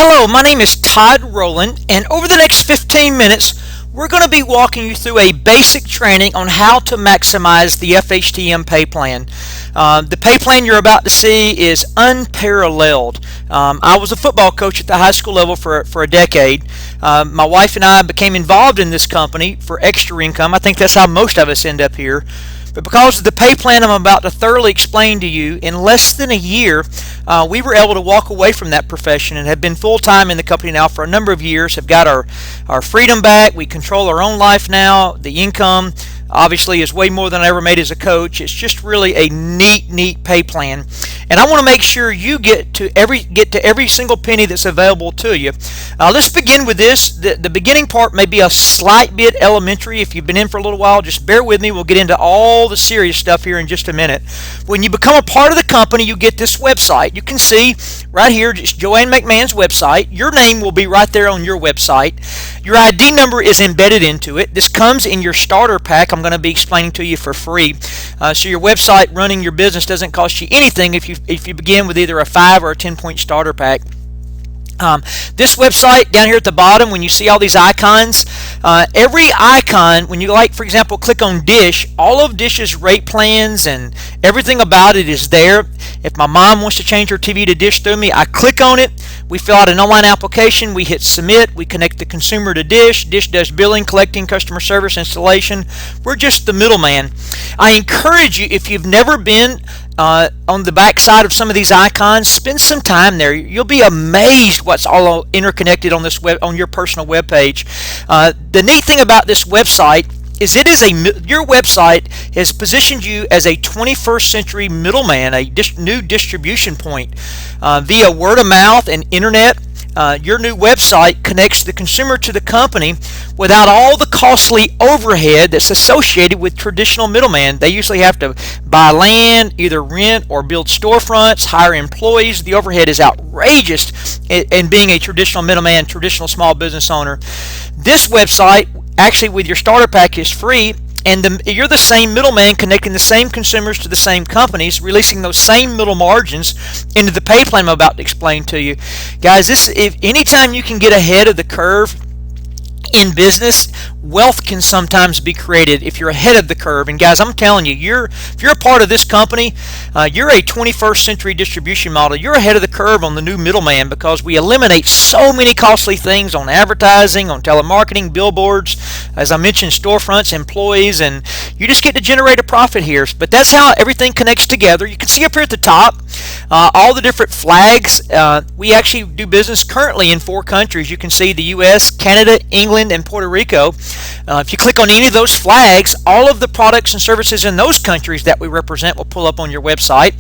Hello, my name is Todd Rowland, and over the next 15 minutes, we're going to be walking you through a basic training on how to maximize the FHTM pay plan. The pay plan you're about to see is unparalleled. I was a football coach at the high school level for a decade. My wife and I became involved in this company for extra income. I think that's how most of us end up here. But because of the pay plan I'm about to thoroughly explain to you, in less than a year, we were able to walk away from that profession and have been full-time in the company now for a number of years, have got our freedom back. We control our own life now. The income obviously is way more than I ever made as a coach. It's just really a neat pay plan. And I want to make sure you get to every single penny that's available to you. Let's begin with this. The beginning part may be a slight bit elementary. If you've been in for a little while, just bear with me. We'll get into all the serious stuff here in just a minute. When you become a part of the company, you get this website. You can see right here, it's Joanne McMahon's website. Your name will be right there on your website. Your ID number is embedded into it. This comes in your starter pack I'm going to be explaining to you for free. So your website running your business doesn't cost you anything if you begin with either a 5 or a 10-point starter pack. This website down here at the bottom, when you see all these icons, every icon, when you for example, click on Dish, all of Dish's rate plans and everything about it is there. If my mom wants to change her TV to Dish through me, I click on it. We fill out an online application. We hit submit. We connect the consumer to Dish. Dish does billing, collecting, customer service, installation. We're just the middleman. I encourage you, if you've never been on the back side of some of these icons, spend some time there. You'll be amazed what's all interconnected on this on your personal web page. The neat thing about this website is your website has positioned you as a 21st century middleman, a new distribution point via word of mouth and internet. Your new website connects the consumer to the company without all the costly overhead that's associated with traditional middlemen. They usually have to buy land, either rent or build storefronts, hire employees. The overhead is outrageous in being a traditional middleman, traditional small business owner. This website, actually with your starter pack, is free. And you're the same middleman connecting the same consumers to the same companies, releasing those same middle margins into the pay plan I'm about to explain to you. Guys, anytime you can get ahead of the curve in business, wealth can sometimes be created if you're ahead of the curve. And guys, I'm telling you, if you're a part of this company, you're a 21st century distribution model. You're ahead of the curve on the new middleman because we eliminate so many costly things on advertising, on telemarketing, billboards, as I mentioned, storefronts, employees, and you just get to generate a profit here. But that's how everything connects together. You can see up here at the top all the different flags. We actually do business currently in 4 countries. You can see the U.S., Canada, England, and Puerto Rico. If you click on any of those flags, all of the products and services in those countries that we represent will pull up on your website.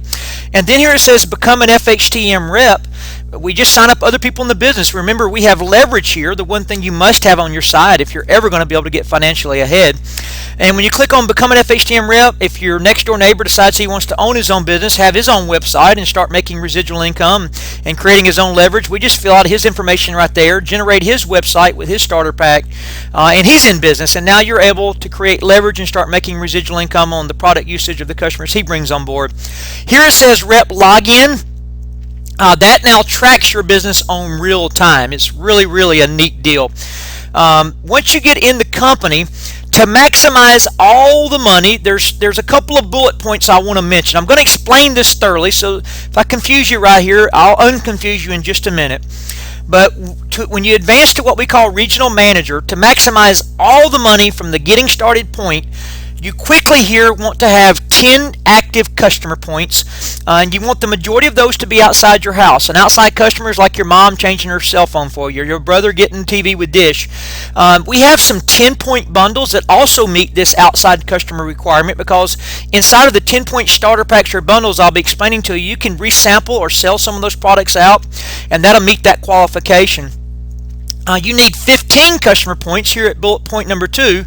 And then here it says become an FHTM rep. We just sign up other people in the business. Remember, we have leverage here, the one thing you must have on your side if you're ever going to be able to get financially ahead. And when you click on become an FHTM rep, if your next door neighbor decides he wants to own his own business, have his own website, and start making residual income and creating his own leverage, we just fill out his information right there, generate his website with his starter pack, and he's in business. And now you're able to create leverage and start making residual income on the product usage of the customers he brings on board. Here it says rep login. That now tracks your business on real time. It's really a neat deal. Once you get in the company, to maximize all the money, there's a couple of bullet points I want to mention. I'm going to explain this thoroughly, so if I confuse you right here, I'll unconfuse you in just a minute. But when you advance to what we call regional manager, to maximize all the money from the getting started point, you quickly here want to have 10 active customer points, and you want the majority of those to be outside your house. And outside customers like your mom changing her cell phone for you, or your brother getting TV with Dish. We have some 10-point bundles that also meet this outside customer requirement, because inside of the 10-point starter packs or bundles I'll be explaining to you, you can resample or sell some of those products out, and that'll meet that qualification. You need 15 customer points here at bullet point number 2.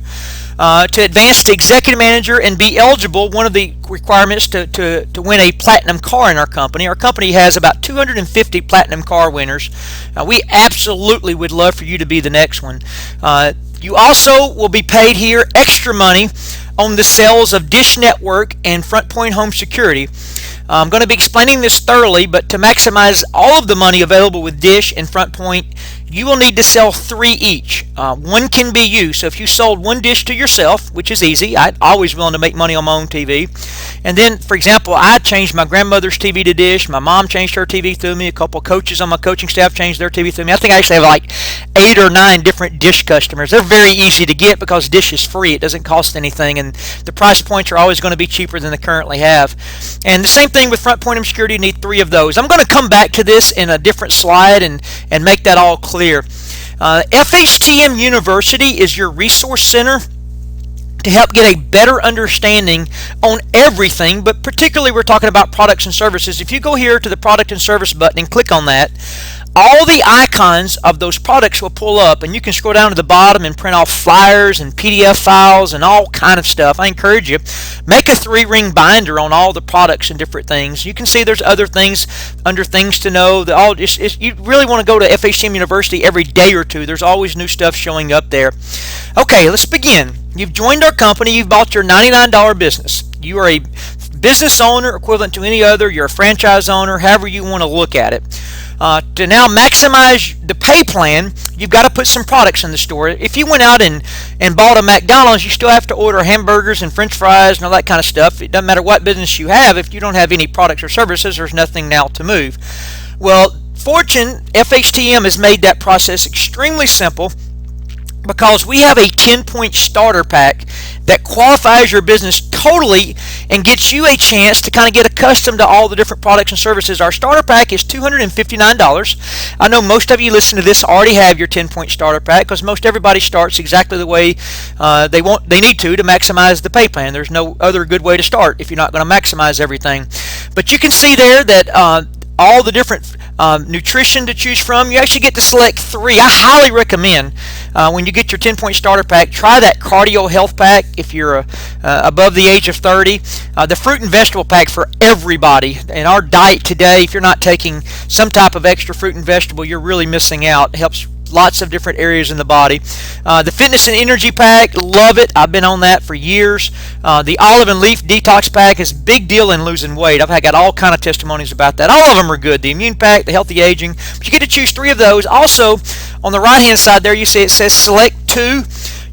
To advance to executive manager and be eligible. One of the requirements to win a platinum car in our company. Our company has about 250 platinum car winners. We absolutely would love for you to be the next one. You also will be paid here extra money on the sales of Dish Network and Front Point Home Security. I'm going to be explaining this thoroughly, but to maximize all of the money available with Dish and FrontPoint, you will need to sell 3 each. One can be you. So if you sold one dish to yourself, which is easy, I'm always willing to make money on my own TV. And then, for example, I changed my grandmother's TV to Dish. My mom changed her TV through me. A couple of coaches on my coaching staff changed their TV through me. I think I actually have like 8 or 9 different Dish customers. They're very easy to get because Dish is free. It doesn't cost anything, and the price points are always going to be cheaper than they currently have. And the same thing with FrontPoint and Security. You need 3 of those. I'm going to come back to this in a different slide and make that all clear. FHTM University is your resource center to help get a better understanding on everything, but particularly we're talking about products and services. If you go here to the product and service button and click on that, all the icons of those products will pull up, and you can scroll down to the bottom and print off flyers and PDF files and all kind of stuff. I encourage you, make a 3-ring binder on all the products and different things. You can see there's other things under things to know. You really want to go to FHTM University every day or two. There's always new stuff showing up there. Okay, let's begin. You've joined our company. You've bought your $99 business. You are a business owner equivalent to any other. You're a franchise owner, however you want to look at it. To now maximize the pay plan, you've got to put some products in the store. If you went out and bought a McDonald's, you still have to order hamburgers and french fries and all that kind of stuff. It doesn't matter what business you have. If you don't have any products or services, there's nothing now to move. Well, Fortune, FHTM has made that process extremely simple, because we have a 10-point starter pack that qualifies your business totally and gets you a chance to kind of get accustomed to all the different products and services. Our starter pack is $259. I know most of you listening to this already have your 10-point starter pack, because most everybody starts exactly the way they need to maximize the pay plan. There's no other good way to start if you're not going to maximize everything. But you can see there that all the different nutrition to choose from. You actually get to select 3. I highly recommend when you get your 10-point starter pack, try that cardio health pack if you're above the age of 30. The fruit and vegetable pack for everybody. In our diet today, if you're not taking some type of extra fruit and vegetable, you're really missing out. It helps lots of different areas in the body. The fitness and energy pack, love it. I've been on that for years. The olive and leaf detox pack is a big deal in losing weight. I've got all kind of testimonies about that. All of them are good. The immune pack, the healthy aging, but you get to choose 3 of those. Also, on the right hand side there, you see it says select 2.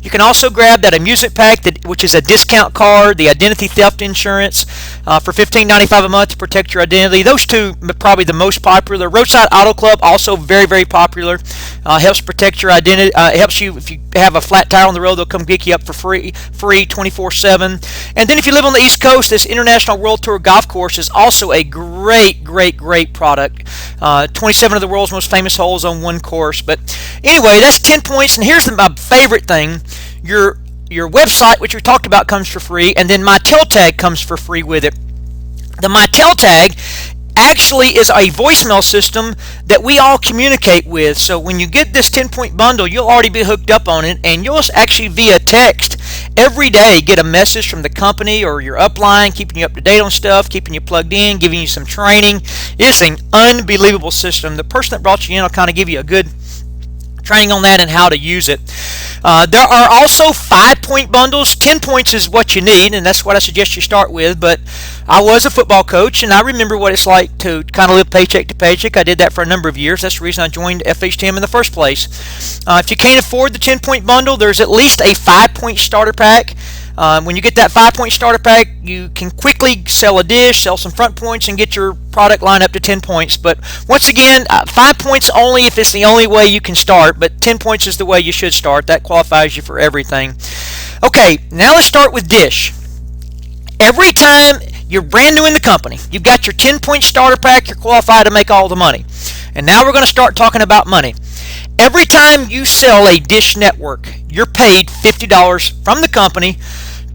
You can also grab that amusement pack, which is a discount card, the identity theft insurance for $15.95 a month to protect your identity. Those 2 are probably the most popular. Roadside Auto Club, also very, very popular. Helps protect your identity. Helps you if you have a flat tire on the road, they'll come pick you up for free 24/7. And then if you live on the East Coast, this International World Tour Golf Course is also a great, great, great product. 27 of the world's most famous holes on one course. But anyway, that's 10 points. And here's my favorite thing. Your website, which we talked about, comes for free, and then My Tail Tag comes for free with it. The My Tail Tag actually is a voicemail system that we all communicate with. So when you get this 10-point bundle, you'll already be hooked up on it, and you'll actually via text every day get a message from the company or your upline, keeping you up to date on stuff, keeping you plugged in, giving you some training. It's an unbelievable system. The person that brought you in will kind of give you a good training on that and how to use it. There are also 5-point bundles. 10 points is what you need, and that's what I suggest you start with. But I was a football coach, and I remember what it's like to kind of live paycheck to paycheck. I did that for a number of years. That's the reason I joined FHTM in the first place. If you can't afford the 10-point bundle, there's at least a 5-point starter pack. When you get that 5-point starter pack, you can quickly sell a dish, sell some front points, and get your product line up to 10 points. But once again, 5 points only if it's the only way you can start, but 10 points is the way you should start. That qualifies you for everything. Okay, now let's start with dish. Every time you're brand new in the company, you've got your 10-point starter pack, you're qualified to make all the money. And now we're going to start talking about money. Every time you sell a dish network, you're paid $50 from the company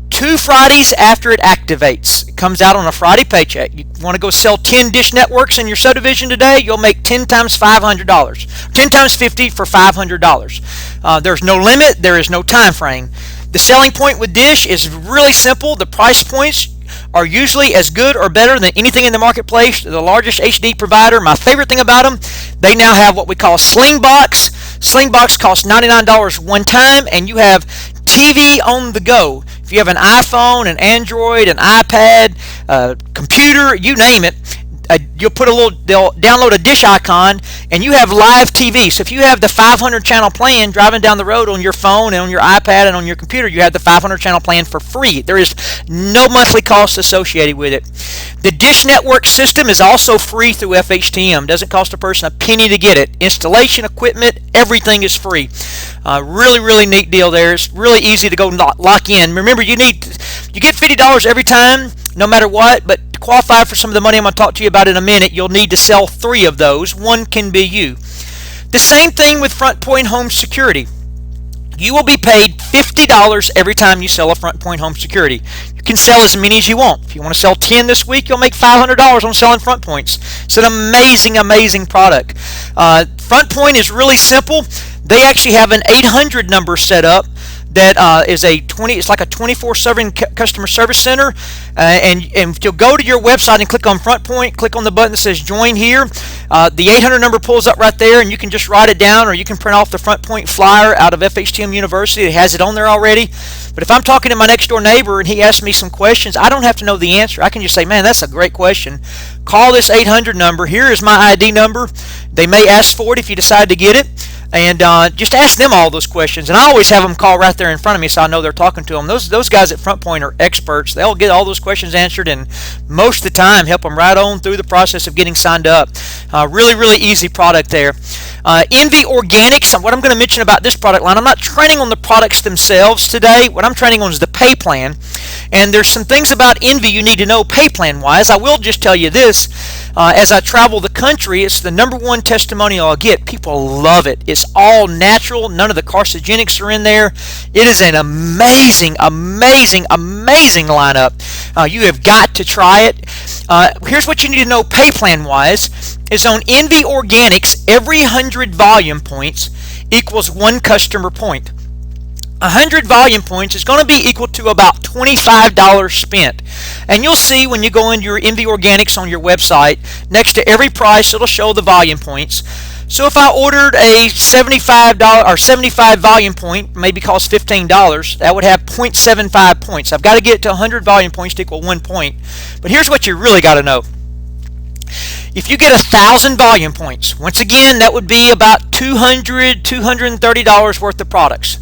2 Fridays after it activates. It comes out on a Friday paycheck. You want to go sell 10 dish networks in your subdivision today, you'll make 10 times $500. 10 times 50 for $500. There's no limit. There is no time frame. The selling point with Dish is really simple. The price points are usually as good or better than anything in the marketplace. They're the largest HD provider. My favorite thing about them, they now have what we call Slingbox. Slingbox costs $99 one time, and you have TV on the go. If you have an iPhone, an Android, an iPad, computer, you name it, they'll download a dish icon and you have live TV. So if you have the 500 channel plan driving down the road on your phone and on your iPad and on your computer, you have the 500 channel plan for free. There is no monthly cost associated with it. The Dish Network system is also free through FHTM. Doesn't cost a person a penny to get it. Installation, equipment, everything is free. Really neat deal there. It's really easy to go lock in. Remember, you get $50 every time, no matter what, but to qualify for some of the money I'm going to talk to you about in a minute, you'll need to sell 3 of those. One can be you. The same thing with Front Point Home Security. You will be paid $50 every time you sell a Front Point Home Security. You can sell as many as you want. If you want to sell 10 this week, you'll make $500 on selling Front Points. It's an amazing product. Front Point is really simple. They actually have an 800 number set up that is it's like a 24/7 customer service center, and if you'll go to your website and click on Front Point, click on the button that says join here, the 800 number pulls up right there, and you can just write it down, or you can print off the Front Point flyer out of FHTM University. It has it on there already. But if I'm talking to my next door neighbor and he asks me some questions, I don't have to know the answer. I can just say, man, that's a great question. Call this 800 number. Here is my ID number. They may ask for it if you decide to get it. And just ask them all those questions. And I always have them call right there in front of me so I know they're talking to them. Those guys at Front Point are experts. They'll get all those questions answered and most of the time help them right on through the process of getting signed up. Really easy product there. Envy Organics, what I'm going to mention about this product line, I'm not training on the products themselves today. What I'm training on is the pay plan. And there's some things about Envy you need to know pay plan wise. I will just tell you this. As I travel the country, it's the #1 testimonial I get. People love it. It's all natural. None of the carcinogenics are in there. It is an amazing lineup. You have got to try it. Here's what you need to know pay plan wise is on Envy Organics, every 100 volume points equals 1 customer point. 100 volume points is going to be equal to about $25 spent. And you'll see when you go into your Envy Organics on your website, next to every price it'll show the volume points. So if I ordered a $75 or 75 volume point, maybe cost $15, that would have 0.75 points. I've got to get to 100 volume points to equal 1 point. But here's what you really got to know. If you get 1,000 volume points, once again that would be about $230 worth of products.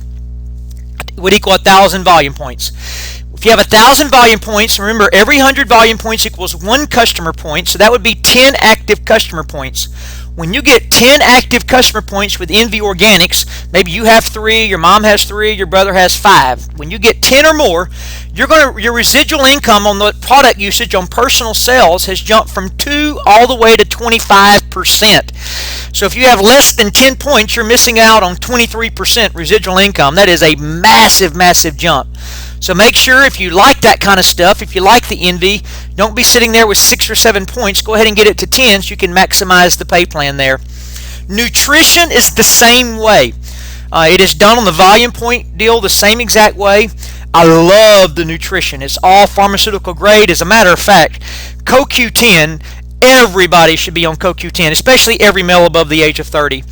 It would equal 1,000 volume points. If you have 1,000 volume points, remember every 100 volume points equals 1 customer point, so that would be 10 active customer points. When you get 10 active customer points with Envy Organics, maybe you have 3, your mom has 3, your brother has 5. When you get 10 or more, your residual income on the product usage on personal sales has jumped from 2 all the way to 25%. So if you have less than 10 points, you're missing out on 23% residual income. That is a massive jump. So make sure if you like that kind of stuff, if you like the Envy, don't be sitting there with 6 or 7 points. Go ahead and get it to 10 so you can maximize the pay plan there. Nutrition is the same way. It is done on the volume point deal the same exact way. I love the nutrition. It's all pharmaceutical grade. As a matter of fact, CoQ10, everybody should be on CoQ10, especially every male above the age of 30.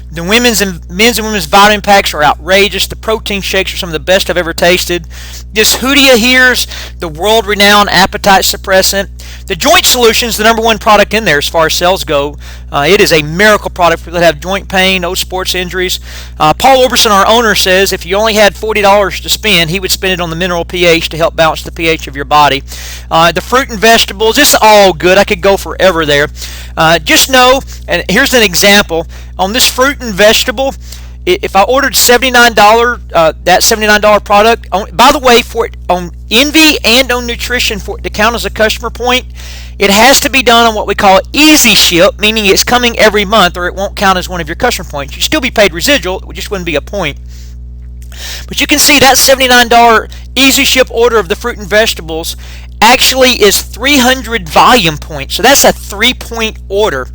The men's and women's vitamin packs are outrageous. The protein shakes are some of the best I've ever tasted. This Hoodia here's the world-renowned appetite suppressant. The Joint Solution is the #1 product in there as far as sales go. It is a miracle product for people that have joint pain, no sports injuries. Paul Oberson, our owner, says if you only had $40 to spend, he would spend it on the mineral pH to help balance the pH of your body. The fruit and vegetables, it's all good. I could go forever there. Just know, and here's an example, on this fruit and vegetable, if I ordered $79, that $79 product, by the way, for it on Envy and on Nutrition, for it to count as a customer point, it has to be done on what we call easy ship, meaning it's coming every month, or it won't count as one of your customer points. You still be paid residual, it just wouldn't be a point. But you can see that $79 easy ship order of the fruit and vegetables actually is 300 volume points. So that's a 3-point order.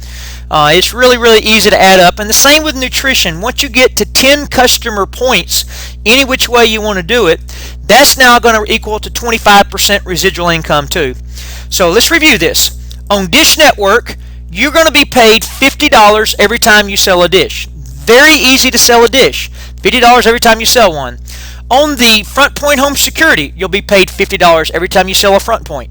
It's really easy to add up. And the same with nutrition. Once you get to 10 customer points, any which way you want to do it, that's now going to equal to 25% residual income too. So let's review this. On Dish Network, you're going to be paid $50 every time you sell a dish. Very easy to sell a dish. $50 every time you sell one. On the front point home security, you'll be paid $50 every time you sell a front point.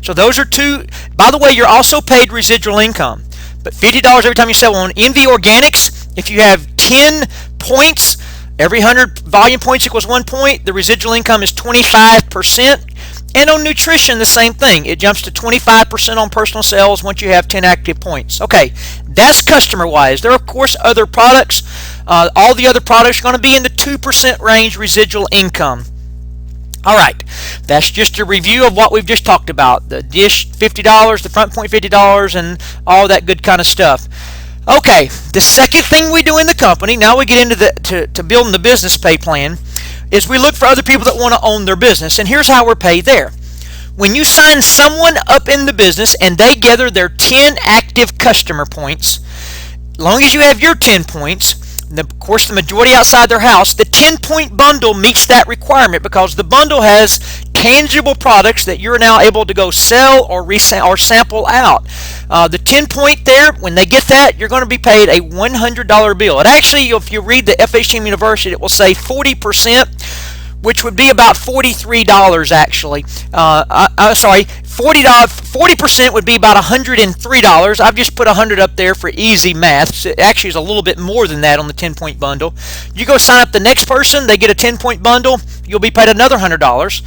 So those are two. By the way, you're also paid residual income, but $50 every time you sell. On NV Organics, if you have 10 points, every 100 volume points equals 1 point, the residual income is 25%. And on nutrition, the same thing. It jumps to 25% on personal sales once you have 10 active points. Okay, that's customer-wise. There are, of course, other products. All the other products are going to be in the 2% range residual income. All right, that's just a review of what we've just talked about. The dish, $50, the front point, $50, and all that good kind of stuff. Okay, the second thing we do in the company, now we get into to building the business pay plan, is we look for other people that want to own their business, and here's how we're paid there. When you sign someone up in the business and they gather their 10 active customer points, as long as you have your 10 points, of course the majority outside their house, the 10-point bundle meets that requirement because the bundle has tangible products that you're now able to go sell or sample out. The 10-point there, when they get that, you're going to be paid a $100 bill. And actually, if you read the FHTM University, it will say 40%, which would be about $43 actually. Sorry, 40% would be about $103. I've just put 100 up there for easy math. So it actually is a little bit more than that on the 10-point bundle. You go sign up the next person, they get a 10-point bundle, you'll be paid another $100.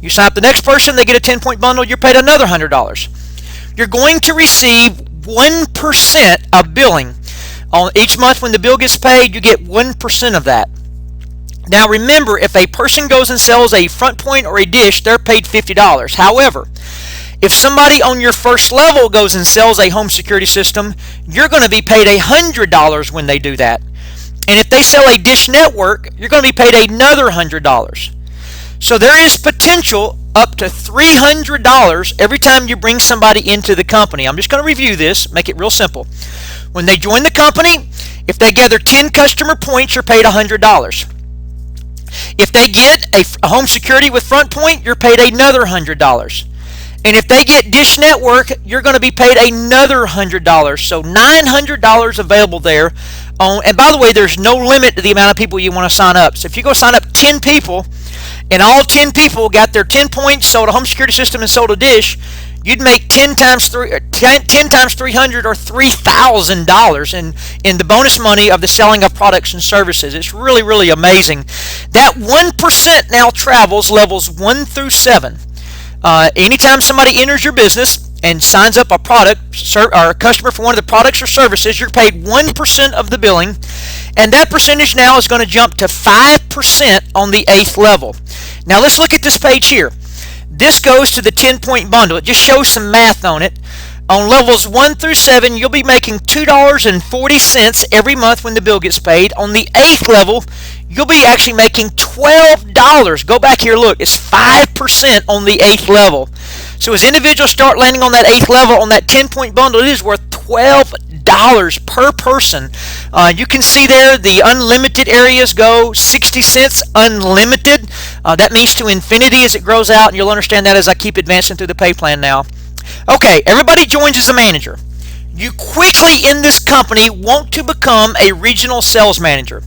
You sign up the next person, they get a 10-point bundle, you're paid another $100. You're going to receive 1% of billing. On each month when the bill gets paid, you get 1% of that. Now remember, if a person goes and sells a front point or a dish, they're paid $50. However, if somebody on your first level goes and sells a home security system, you're going to be paid $100 when they do that. And if they sell a dish network, you're going to be paid another $100. So there is potential up to $300 every time you bring somebody into the company. I'm just going to review this, make it real simple. When they join the company, if they gather 10 customer points, you're paid $100. If they get a home security with front point, you're paid another $100. And if they get Dish Network, you're going to be paid another $100. So $900 available there. And by the way, there's no limit to the amount of people you want to sign up. So if you go sign up 10 people, and all 10 people got their 10 points, sold a home security system, and sold a dish, you'd make 10 times 300 or $3,000 in the bonus money of the selling of products and services. It's really, really amazing. That 1% now travels levels 1 through 7. Anytime somebody enters your business and signs up a product or a customer for one of the products or services, you're paid 1% of the billing, and that percentage now is going to jump to 5% on the 8th level. Now let's look at this page here. This goes to the 10-point bundle. It just shows some math on it. On levels 1 through 7, you'll be making $2.40 every month when the bill gets paid. On the 8th level, you'll be actually making $12. Go back here, look. It's 5% on the 8th level. So as individuals start landing on that 8th level, on that 10-point bundle, it is worth $12 per person. You can see there the unlimited areas go 60 cents unlimited. That means to infinity as it grows out, and you'll understand that as I keep advancing through the pay plan now. Okay, everybody joins as a manager. You quickly in this company want to become a regional sales manager,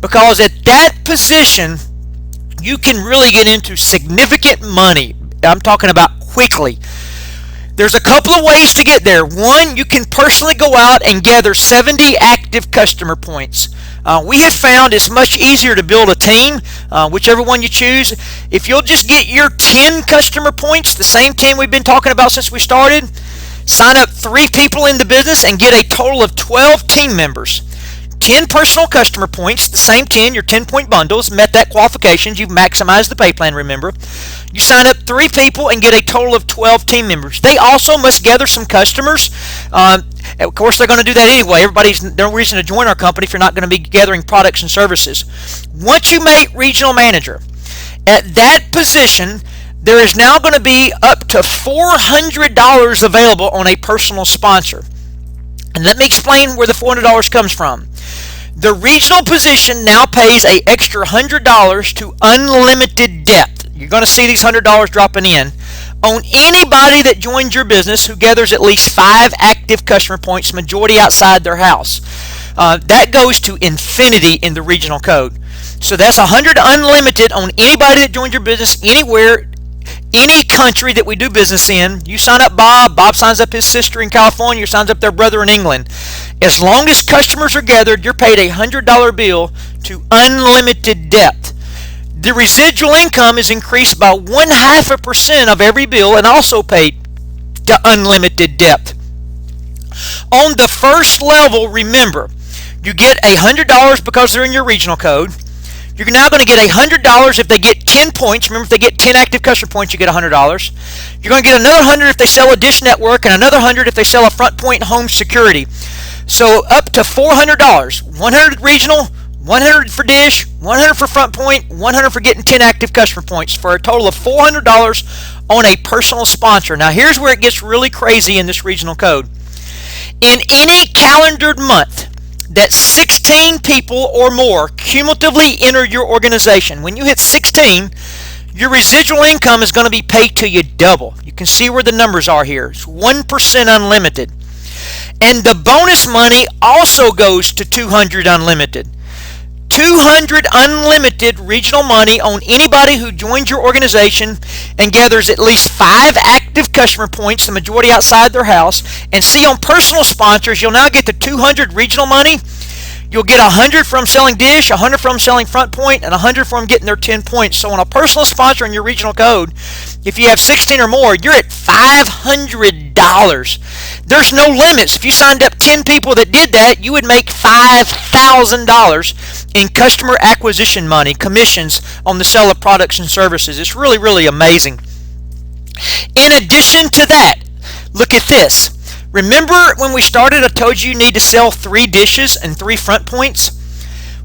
because at that position you can really get into significant money. I'm talking about quickly. There's a couple of ways to get there. One, you can personally go out and gather 70 active customer points. We have found it's much easier to build a team, whichever one you choose. If you'll just get your 10 customer points, the same 10 we've been talking about since we started, sign up 3 people in the business and get a total of 12 team members. 10 personal customer points, the same 10, your 10-point bundles, met that qualifications, you've maximized the pay plan, remember. You sign up 3 people and get a total of 12 team members. They also must gather some customers. Of course, they're going to do that anyway. There's no reason to join our company if you're not going to be gathering products and services. Once you make regional manager, at that position, there is now going to be up to $400 available on a personal sponsor. And let me explain where the $400 comes from. The regional position now pays an extra $100 to unlimited depth. You're going to see these $100 dropping in on anybody that joins your business who gathers at least 5 active customer points, majority outside their house. That goes to infinity in the regional code. So that's 100 unlimited on anybody that joins your business anywhere, any country that we do business in. You sign up Bob, Bob signs up his sister in California, signs up their brother in England. As long as customers are gathered, you're paid a $100 bill to unlimited depth. The residual income is increased by 0.5% of every bill and also paid to unlimited depth. On the first level, remember, you get $100 because they're in your regional code. You're now going to get $100 if they get 10 points. Remember, if they get 10 active customer points, you get $100. You're going to get another 100 if they sell a Dish Network, and another 100 if they sell a Front Point home security. So up to $400. 100 regional, 100 for Dish, 100 for Front Point, 100 for getting 10 active customer points, for a total of $400 on a personal sponsor. Now here's where it gets really crazy in this regional code. In any calendared month that 16 people or more cumulatively enter your organization, when you hit 16, your residual income is going to be paid to you double. You can see where the numbers are here. It's 1% unlimited. And the bonus money also goes to 200 unlimited. 200 unlimited regional money on anybody who joins your organization and gathers at least 5 active customer points, the majority outside their house. And see, on personal sponsors, you'll now get the 200 regional money. You'll get 100 from selling Dish, 100 from selling Front Point, and 100 from getting their 10 points. So on a personal sponsor in your regional code, if you have 16 or more, you're at $500. There's no limits. If you signed up 10 people that did that, you would make $5,000 in customer acquisition money, commissions on the sale of products and services. It's really, really amazing. In addition to that, look at this. Remember when we started, I told you need to sell 3 dishes and 3 front points?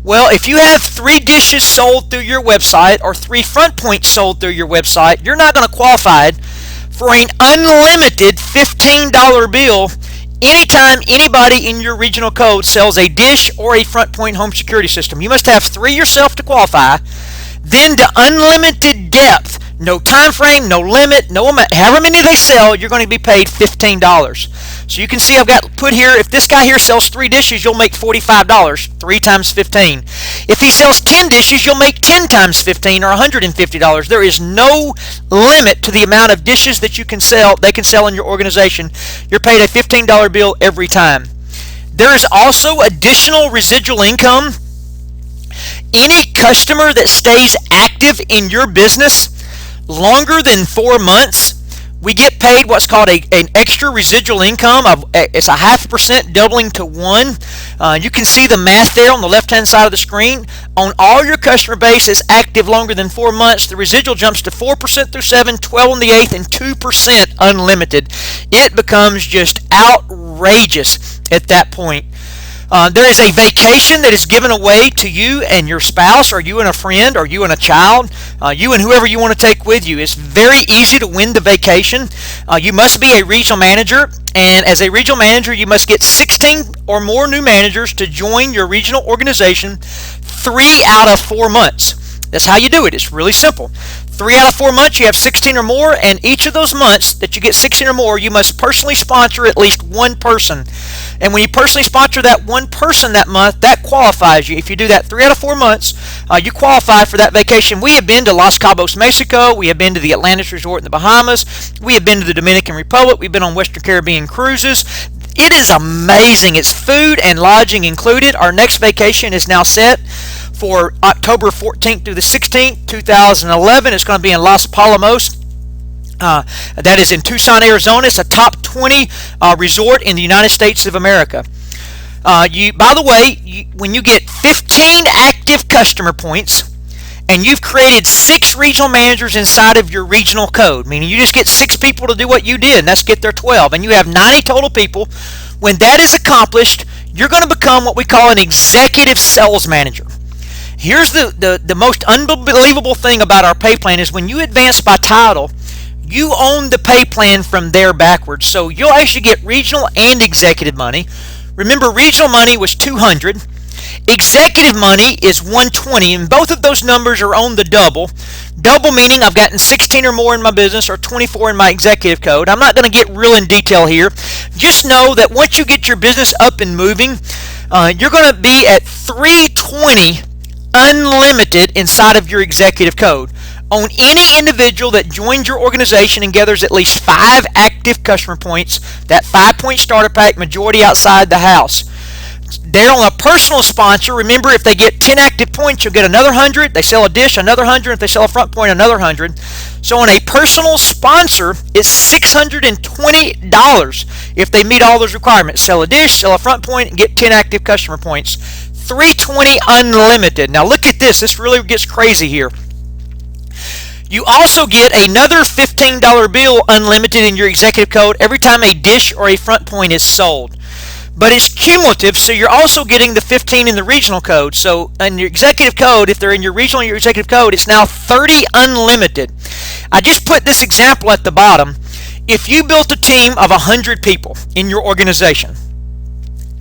Well, if you have 3 dishes sold through your website or 3 front points sold through your website, you're not going to qualify for an unlimited $15 bill anytime anybody in your regional code sells a Dish or a Front Point home security system. You must have 3 yourself to qualify. Then the unlimited depth. No time frame, no limit, no amount. However many they sell, you're going to be paid $15. So you can see I've got put here, if this guy here sells 3 dishes, you'll make $45, 3 times 15. If he sells 10 dishes, you'll make 10 times 15 or $150. There is no limit to the amount of dishes that you can sell, they can sell in your organization. You're paid a $15 bill every time. There is also additional residual income. Any customer that stays active in your business longer than 4 months, we get paid what's called an extra residual income. It's 0.5% doubling to 1. You can see the math there on the left hand side of the screen. On all your customer base that's active longer than 4 months, the residual jumps to 4% through 7, 12 on the 8th, and 2% unlimited. It becomes just outrageous at that point. There is a vacation that is given away to you and your spouse, or you and a friend, or you and a child, you and whoever you want to take with you. It's very easy to win the vacation. You must be a regional manager, and as a regional manager, you must get 16 or more new managers to join your regional organization 3 out of 4 months. That's how you do it. It's really simple. 3 out of 4 months, you have 16 or more, and each of those months that you get 16 or more, you must personally sponsor at least 1 person. And when you personally sponsor that 1 person that month, that qualifies you. If you do that 3 out of 4 months, you qualify for that vacation. We have been to Los Cabos, Mexico. We have been to the Atlantis Resort in the Bahamas. We have been to the Dominican Republic. We've been on Western Caribbean cruises. It is amazing. It's food and lodging included. Our next vacation is now set for October 14th through the 16th, 2011. It's going to be in Los Palomos. That is in Tucson, Arizona. It's a top 20 resort in the United States of America. By the way, when you get 15 active customer points and you've created 6 regional managers inside of your regional code, meaning you just get 6 people to do what you did, and that's get their 12, and you have 90 total people. When that is accomplished, you're going to become what we call an executive sales manager. Here's the most unbelievable thing about our pay plan is when you advance by title, you own the pay plan from there backwards. So you'll actually get regional and executive money. Remember, regional money was $200. Executive money is 120, and both of those numbers are on the double. Double meaning I've gotten 16 or more in my business or 24 in my executive code. I'm not going to get real in detail here. Just know that once you get your business up and moving, you're going to be at 320 unlimited inside of your executive code. On any individual that joins your organization and gathers at least 5 active customer points, that 5-point starter pack, majority outside the house. They're on a personal sponsor. Remember, if they get 10 active points, you'll get another 100. They sell a dish, another 100. If they sell a front point, another 100. So on a personal sponsor, it's $620 if they meet all those requirements. Sell a dish, sell a front point, and get 10 active customer points. 320 unlimited. Now look at this. This really gets crazy here. You also get another $15 bill unlimited in your executive code every time a dish or a front point is sold. But it's cumulative, so you're also getting the 15 in the regional code. So in your executive code, if they're in your regional and your executive code, it's now 30 unlimited. I just put this example at the bottom. If you built a team of 100 people in your organization,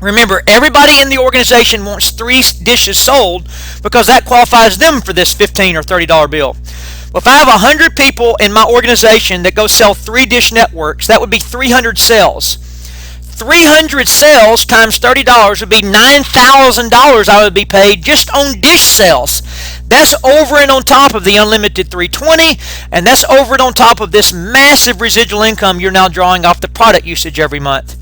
remember, everybody in the organization wants 3 dishes sold because that qualifies them for this $15 or $30 bill. Well, if I have 100 people in my organization that go sell 3 dish networks, that would be 300 sales. 300 sales times $30 would be $9,000 I would be paid just on dish sales. That's over and on top of the unlimited 320, and that's over and on top of this massive residual income you're now drawing off the product usage every month.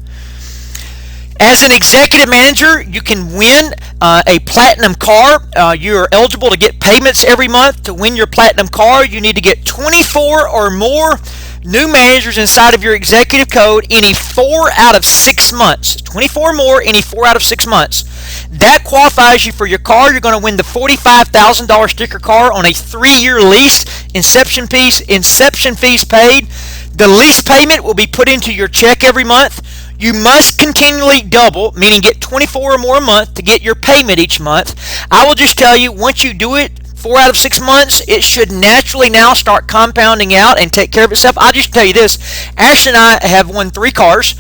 As an executive manager, you can win a platinum car. You're eligible to get payments every month. To win your platinum car, you need to get 24 or more new managers inside of your executive code any 4 out of 6 months. 24 more any 4 out of 6 months. That qualifies you for your car. You're going to win the $45,000 sticker car on a 3-year lease. Inception fees paid. The lease payment will be put into your check every month. You must continually double, meaning get 24 or more a month to get your payment each month. I will just tell you, once you do it 4 out of 6 months, it should naturally now start compounding out and take care of itself. I'll just tell you this. Ashley and I have won 3 cars.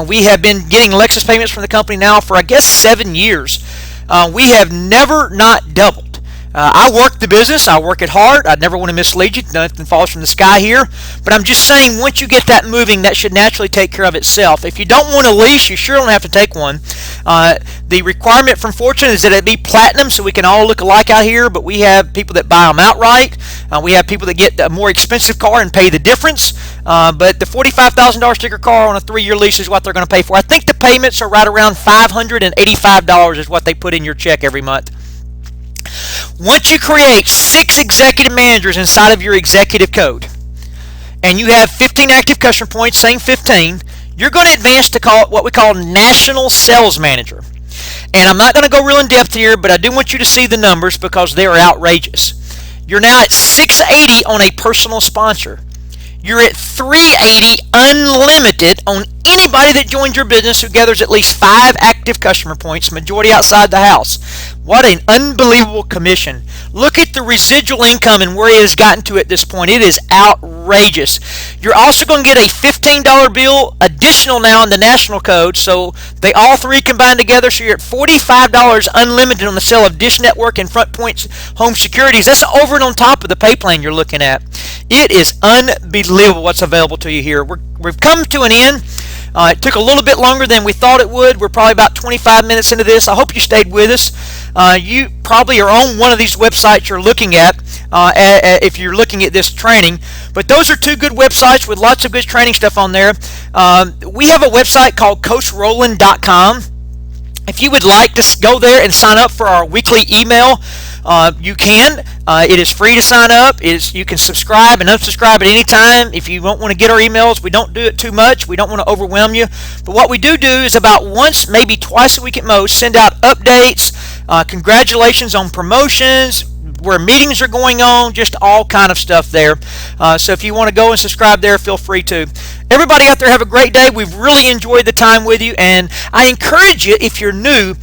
We have been getting Lexus payments from the company now for, I guess, 7 years. We have never not doubled. I work the business. I work it hard. I never want to mislead you. Nothing falls from the sky here. But I'm just saying, once you get that moving, that should naturally take care of itself. If you don't want a lease, you sure don't have to take one. The requirement from Fortune is that it be platinum, so we can all look alike out here. But we have people that buy them outright. We have people that get a more expensive car and pay the difference. But the $45,000 sticker car on a 3-year lease is what they're going to pay for. I think the payments are right around $585 is what they put in your check every month. Once you create 6 executive managers inside of your executive code, and you have 15 active customer points, same 15, you're going to advance to what we call National Sales Manager. And I'm not going to go real in depth here, but I do want you to see the numbers because they are outrageous. You're now at 680 on a personal sponsor. You're at 380 unlimited on anybody that joins your business who gathers at least 5 active customer points, majority outside the house. What an unbelievable commission. Look at the residual income and where it has gotten to at this point. It is outrageous. You're also going to get a $15 bill additional now in the national code, so they all 3 combined together, so you're at $45 unlimited on the sale of Dish Network and Front Point's home securities. That's over and on top of the pay plan you're looking at. It is unbelievable what's available to you here. We've come to an end. It took a little bit longer than we thought it would. We're probably about 25 minutes into this. I hope you stayed with us. You probably are on one of these websites you're looking at if you're looking at this training. But those are 2 good websites with lots of good training stuff on there. We have a website called CoachRowland.com. If you would like to go there and sign up for our weekly email, you can. It is free to sign up. You can subscribe and unsubscribe at any time. If you don't want to get our emails, we don't do it too much. We don't want to overwhelm you. But what we do is about once, maybe twice a week at most, send out updates, congratulations on promotions, where meetings are going on, just all kind of stuff there. So if you want to go and subscribe there, feel free to. Everybody out there, have a great day. We've really enjoyed the time with you, and I encourage you, if you're new,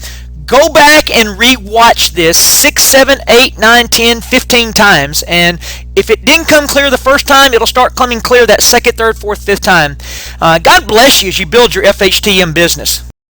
go back and re-watch this 6, 7, 8, 9, 10, 15 times, and if it didn't come clear the first time, it'll start coming clear that 2nd, 3rd, 4th, 5th time. God bless you as you build your FHTM business.